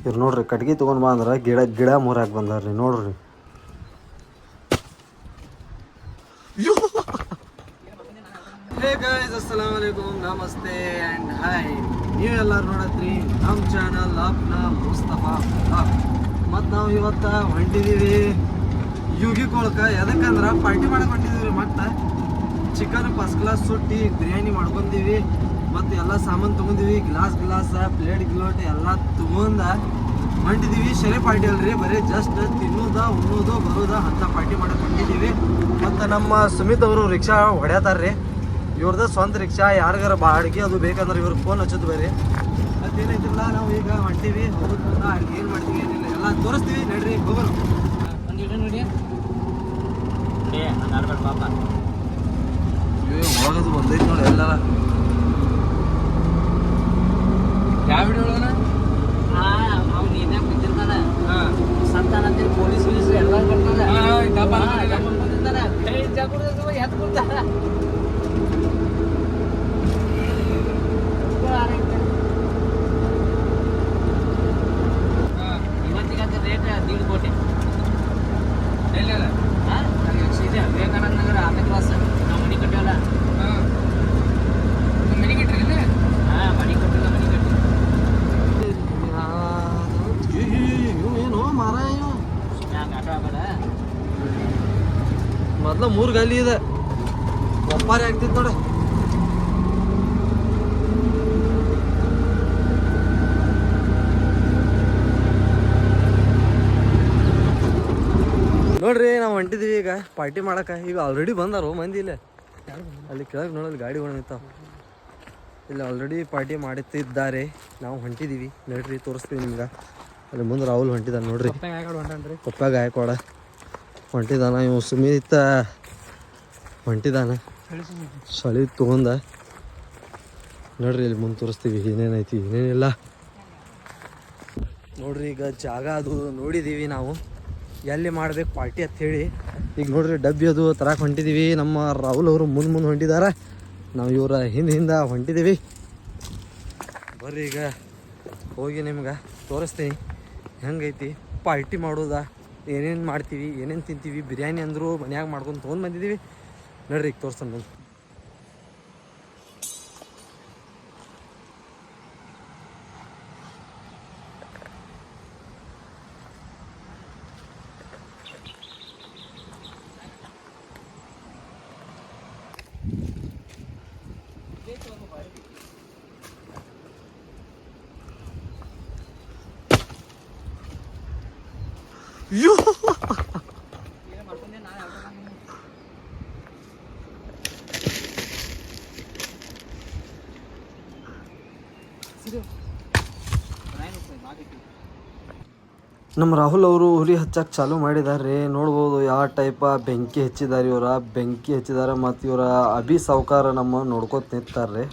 ಇವ್ರು ನೋಡ್ರಿ ಕಟ್ಗೆ ತೊಗೊಂಡು ಬಾ ಅಂದ್ರೆ ಗಿಡ ಮೂರಾಕ್ ಬಂದಾರ್ರಿ ನೋಡ್ರಿ. ಹೇ ಗೈಸ್, ಅಸ್ಸಲಾಮು ಅಲೈಕುಮ್, ನಮಸ್ತೆ ಆ್ಯಂಡ್ ಹಾಯ್. ನೀವೆಲ್ಲರೂ ನೋಡತ್ರಿ ನಮ್ಮ ಚಾನಲ್ ಅಪ್ನಾ ಮುಸ್ತಫಾ. ಮತ್ತು ನಾವು ಇವತ್ತು ಹೊಂಟಿದ್ದೀವಿ ಯುಗಿಕೊಳಕ್ಕೆ. ಎದಕ್ಕಂದ್ರೆ ಪಾರ್ಟಿ ಮಾಡಕ್ಕೆ ಹೊಂಟಿದ್ದೀವಿ. ಮತ್ತು ಚಿಕನ್ ಫಸ್ಟ್ ಕ್ಲಾಸ್ ಸುಟ್ಟಿ ಬಿರಿಯಾನಿ ಮಾಡ್ಕೊಂಡೀವಿ. ಮತ್ತು ಎಲ್ಲ ಸಾಮಾನು ತೊಗೊಂಡಿವಿ, ಗ್ಲಾಸ್ ಪ್ಲೇಟ್ ಎಲ್ಲ ತೊಗೊಂಡು ಹೊಂಟಿದ್ದೀವಿ. ಶೆರೆ ಪಾರ್ಟಿ ಅಲ್ರಿ, ಬರೀ ಜಸ್ಟ್ ತಿನ್ನೋದು ಉಣ್ಣೋದು ಬರೋದು ಅಂತ ಪಾರ್ಟಿ ಮಾಡಕ್ಕೆ ಹೊಂಟಿದ್ದೀವಿ. ಮತ್ತು ನಮ್ಮ ಸುಮಿತ್ ಅವರು ರಿಕ್ಷಾ ಹೊಡ್ಯಾತಾರ್ರಿ. ಇವ್ರದ್ದು ಸ್ವಂತ ರಿಕ್ಷಾ. ಯಾರಿಗಾರ ಬಾಡಿಗೆ ಅದು ಬೇಕಂದ್ರೆ ಇವ್ರಿಗೆ ಫೋನ್ ಹಚ್ಚೋದು ಬೇರೆ. ಮತ್ತೇನೈತಿಲ್ಲ, ನಾವು ಈಗ ಹೊಂಟೀವಿ. ಹೋಗೋದು ಅಡುಗೆ ಏನು ಮಾಡ್ತೀವಿ ಏನಿಲ್ಲ ಎಲ್ಲ ತೋರಿಸ್ತೀವಿ. ನಡ್ರಿ ಹೋಗೋಣ. ಹೋಗೋದು ಬಂದೈತಿ ನೋಡಿ ಎಲ್ಲ. ಯಾವ ವಿಡಿಯೋನ ಸಂತಾನಂತೇಳಿ ಪೊಲೀಸ್ ಎಲ್ಲ ಇವತ್ತಿಗಂತ ರೇಟ್ 1.5 ಕೋಟಿ. ಇದೆ ವಿವೇಕಾನಂದ ನಗರ 10ನೇ ಕ್ಲಾಸ್. ನಾವು ಮನೆ ಕಟ್ಟಿವಲ್ಲ. ಮನೆ ಕಟ್ಟಿರಲ್ಲ? ಹಾಂ, ಮನೆ ಕಟ್ಟಿಲ್ಲ. ಮನೆ ಕಟ್ಟಿ ಏನು ಮಾರಾಯ ಹಂಗೆ ಆಟ ಆಗಬೇಡ. ಮೊದಲು 3 ಗಾಲಿ ಇದೆ, ಒಪ್ಪಾರಿ ಆಗ್ತಿತ್ತು ನೋಡಿ. ನೋಡ್ರಿ ನಾವು ಹೊಂಟಿದ್ದೀವಿ ಈಗ ಪಾರ್ಟಿ ಮಾಡಕ್ಕೆ. ಈಗ ಆಲ್ರೆಡಿ ಬಂದಾರು ಮಂದಿ. ಇಲ್ಲೇ ಅಲ್ಲಿ ಕೆಳಗೆ ನೋಡೋದು ಗಾಡಿ ನಿಂತಾವ. ಇಲ್ಲಿ ಆಲ್ರೆಡಿ ಪಾರ್ಟಿ ಮಾಡುತ್ತಿದ್ದಾರೆ. ನಾವು ಹೊಂಟಿದ್ದೀವಿ. ನೋಡ್ರಿ ತೋರಿಸ್ತೀವಿ ನಿಮ್ಗೆ. ಅಲ್ಲಿ ಮುಂದೆ ರಾಹುಲ್ ಹೊಂಟಿದ್ದಾನೆ ನೋಡ್ರಿ. ಪಪ್ಪ ಗಾಯಕ್ವಾಡ ಹೊಂಟಿದ್ದಾನ. ಇವು ಸುಮಿತ ಹೊಂಟಿದ್ದಾನೆ ಚಳಿ ತೊಗೊಂಡ. ನೋಡ್ರಿ ಇಲ್ಲಿ ಮುಂದೆ ತೋರಿಸ್ತೀವಿ ಏನೇನೈತಿ ಏನೇನಿಲ್ಲ ನೋಡ್ರಿ. ಈಗ ಜಾಗ ಅದು ನೋಡಿದ್ದೀವಿ ನಾವು ಎಲ್ಲಿ ಮಾಡ್ಬೇಕು ಪಾರ್ಟಿ ಅಂತ ಹೇಳಿ. ಈಗ ನೋಡ್ರಿ ಡಬ್ಬಿ ಅದು ತರಕ್ಕೆ ಹೊಂಟಿದ್ದೀವಿ. ನಮ್ಮ ರಾಹುಲ್ ಅವರು ಮುಂದೆ ಹೊಂಟಿದ್ದಾರೆ, ನಾವು ಇವರ ಹಿಂದೆ ಹೊಂಟಿದ್ದೀವಿ. ಬರ್ರಿ ಈಗ ಹೋಗಿ ನಿಮ್ಗೆ ತೋರಿಸ್ತೀನಿ ಹೆಂಗೈತಿ ಪಾರ್ಟಿ ಮಾಡೋದಾ, ಏನೇನು ಮಾಡ್ತೀವಿ, ಏನೇನು ತಿಂತೀವಿ. ಬಿರಿಯಾನಿ ಅಂದರು ಮನ್ಯಾಗ ಮಾಡ್ಕೊಂಡು ತೊಗೊಂಡು ಬಂದಿದ್ದೀವಿ. ನೋಡ್ರಿ ಈಗ ತೋರಿಸ್ತಾನೆ ಬಂದು. ಅಯ್ಯೋ ನಮ್ಮ ರಾಹುಲ್ ಅವರು ಉರಿ ಹಚ್ಚಕ್ಕೆ ಚಾಲೂ ಮಾಡಿದ್ದಾರೆ. ನೋಡ್ಬೋದು ಯಾವ ಟೈಪ ಬೆಂಕಿ ಹಚ್ಚಿದ್ದಾರೆ. ಇವರ ಬೆಂಕಿ ಹಚ್ಚಿದ್ದಾರೆ. ಮತ್ತು ಇವರ ಅಭಿ ಸಾವುಕಾರ ನಮ್ಮ ನೋಡ್ಕೋತ ನಿಂತಾರ್ರಿ.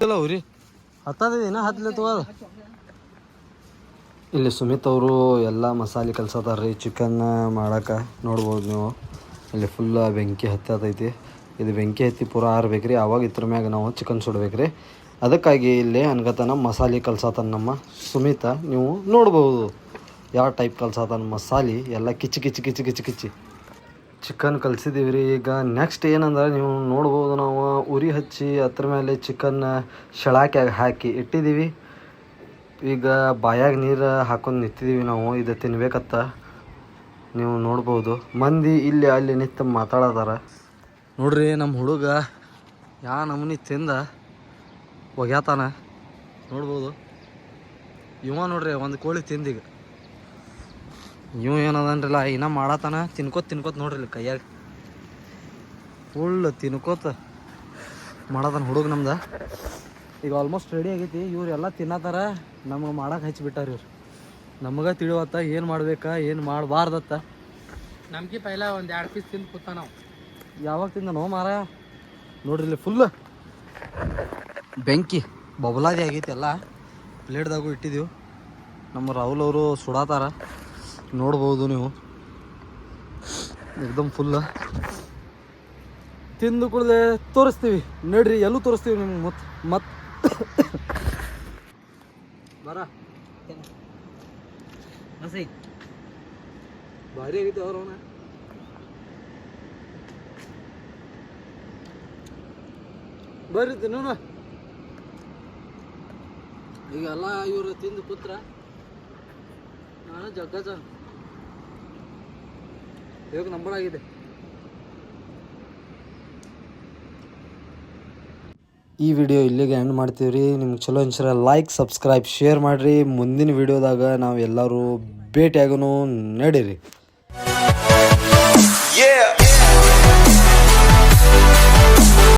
ಇಲ್ಲ ಉರಿ ಹತ್ತದಿನ ಹತ್ತಲೇ ತಗೋದು. ಇಲ್ಲಿ ಸುಮಿತ್ ಅವರು ಎಲ್ಲ ಮಸಾಲೆ ಕಲ್ಸತ್ತಾರ್ರಿ ಚಿಕನ್ ಮಾಡಕ್ಕೆ. ನೋಡ್ಬೋದು ನೀವು ಇಲ್ಲಿ ಫುಲ್ ಬೆಂಕಿ ಹತ್ತೈತಿ. ಇದು ಬೆಂಕಿ ಹತ್ತಿ ಪೂರ ಆರ್ಬೇಕ್ರಿ. ಆವಾಗ ಇದ್ರ ಮ್ಯಾಗ ನಾವು ಚಿಕನ್ ಸುಡ್ಬೇಕ್ರಿ. ಅದಕ್ಕಾಗಿ ಇಲ್ಲಿ ಅನ್ಗತನ ಮಸಾಲೆ ಕಲ್ಸತ್ತಾನ ನಮ್ಮ ಸುಮಿತ. ನೀವು ನೋಡ್ಬೋದು ಯಾವ ಟೈಪ್ ಕಲ್ಸತ್ತಾನ ಮಸಾಲೆ ಎಲ್ಲ ಕಿಚ್ಚಿ ಚಿಕನ್ ಕಲ್ಸಿದ್ದೀವಿ ರೀ. ಈಗ ನೆಕ್ಸ್ಟ್ ಏನಂದ್ರೆ ನೀವು ನೋಡ್ಬೋದು, ನಾವು ಉರಿ ಹಚ್ಚಿ ಅದ್ರ ಮೇಲೆ ಚಿಕನ್ ಶಳಾಕ್ಯಾಗ ಹಾಕಿ ಇಟ್ಟಿದ್ದೀವಿ. ಈಗ ಬಾಯಾಗ ನೀರು ಹಾಕೊಂಡು ನಿಂತಿದ್ದೀವಿ ನಾವು ಇದು ತಿನ್ಬೇಕತ್ತ. ನೀವು ನೋಡ್ಬೋದು ಮಂದಿ ಇಲ್ಲಿ ಅಲ್ಲಿ ನಿಂತು ಮಾತಾಡತಾರ. ನೋಡ್ರಿ ನಮ್ಮ ಹುಡುಗ ಯಾವ ನಮೂನಿ ತಿಂದ ಒಗ್ಯಾತಾನ. ನೋಡ್ಬೋದು ಇವ ನೋಡ್ರಿ ಒಂದು ಕೋಳಿ ತಿಂದೀಗ. ಇವ ಏನದನ್ರಲ್ಲ ಇನ್ನ ಮಾಡತ್ತಾನ. ತಿನ್ಕೋತ ನೋಡ್ರಿ ಇಲ್ಲಿ ಕೈಯಾಗ ಫುಲ್ ತಿನ್ಕೋತ ಮಾಡತಾನ ಹುಡುಗ ನಮ್ದು. ಈಗ ಆಲ್ಮೋಸ್ಟ್ ರೆಡಿ ಆಗೈತಿ. ಇವ್ರು ಎಲ್ಲ ತಿನ್ನತ್ತಾರ, ನಮಗೆ ಮಾಡಕ್ಕೆ ಹಚ್ಚಿಬಿಟ್ಟಾರ ಇವ್ರು. ನಮಗೆ ತಿಳಿವತ್ತ ಏನು ಮಾಡ್ಬೇಕಾ ಏನು ಮಾಡಬಾರ್ದತ್ತ. ನಮ್ಗೆ ಪೈಲ ಒಂದು 2 ಪೀಸ್ ತಿಂದು ಕೂತ ನಾವು. ಯಾವಾಗ ತಿಂದ ನೋ ಮಾರ. ನೋಡ್ರಿ ಇಲ್ಲಿ ಫುಲ್ ಬೆಂಕಿ ಬಬಲಾದಿ ಆಗೈತಿ. ಎಲ್ಲ ಪ್ಲೇಟ್ದಾಗೂ ಇಟ್ಟಿದ್ದೀವಿ. ನಮ್ಮ ರಾಹುಲ್ ಅವರು ಸುಡಾತಾರ. ನೋಡ್ಬೋದು ನೀವು ಎಕ್ದಮ್ ಫುಲ್ ತಿಂದು ಕುಡ್ದೆ ತೋರಿಸ್ತೀವಿ. ನೋಡ್ರಿ ಎಲ್ಲೂ ತೋರಿಸ್ತೀವಿ ನಿಮ್ಗೆ. ಮತ್ತು ಬರ ಭಾರಿ ಆಗೈತೆ ಅವ್ರವನ ಬರ್ರಿ ತಿನ್ನೋಣ ಈಗೆಲ್ಲ ಇವರು ತಿಂದು ಕೂತ್ರ ನಾನು ಜಗ್ಗಜ ಇವಾಗ ನಂಬರ್ ಆಗಿದೆ. ಈ ವಿಡಿಯೋ ಇಲ್ಲಿಗೆ ಎಂಡ್ ಮಾಡ್ತೀವಿ ರೀ. ನಿಮ್ಗೆ ಚಲೋ ಅನ್ಸಿರ ಲೈಕ್ ಸಬ್ಸ್ಕ್ರೈಬ್ ಶೇರ್ ಮಾಡಿರಿ. ಮುಂದಿನ ವಿಡಿಯೋದಾಗ ನಾವು ಎಲ್ಲರೂ ಭೇಟಿಯಾಗೋನು ನಡೀರಿ.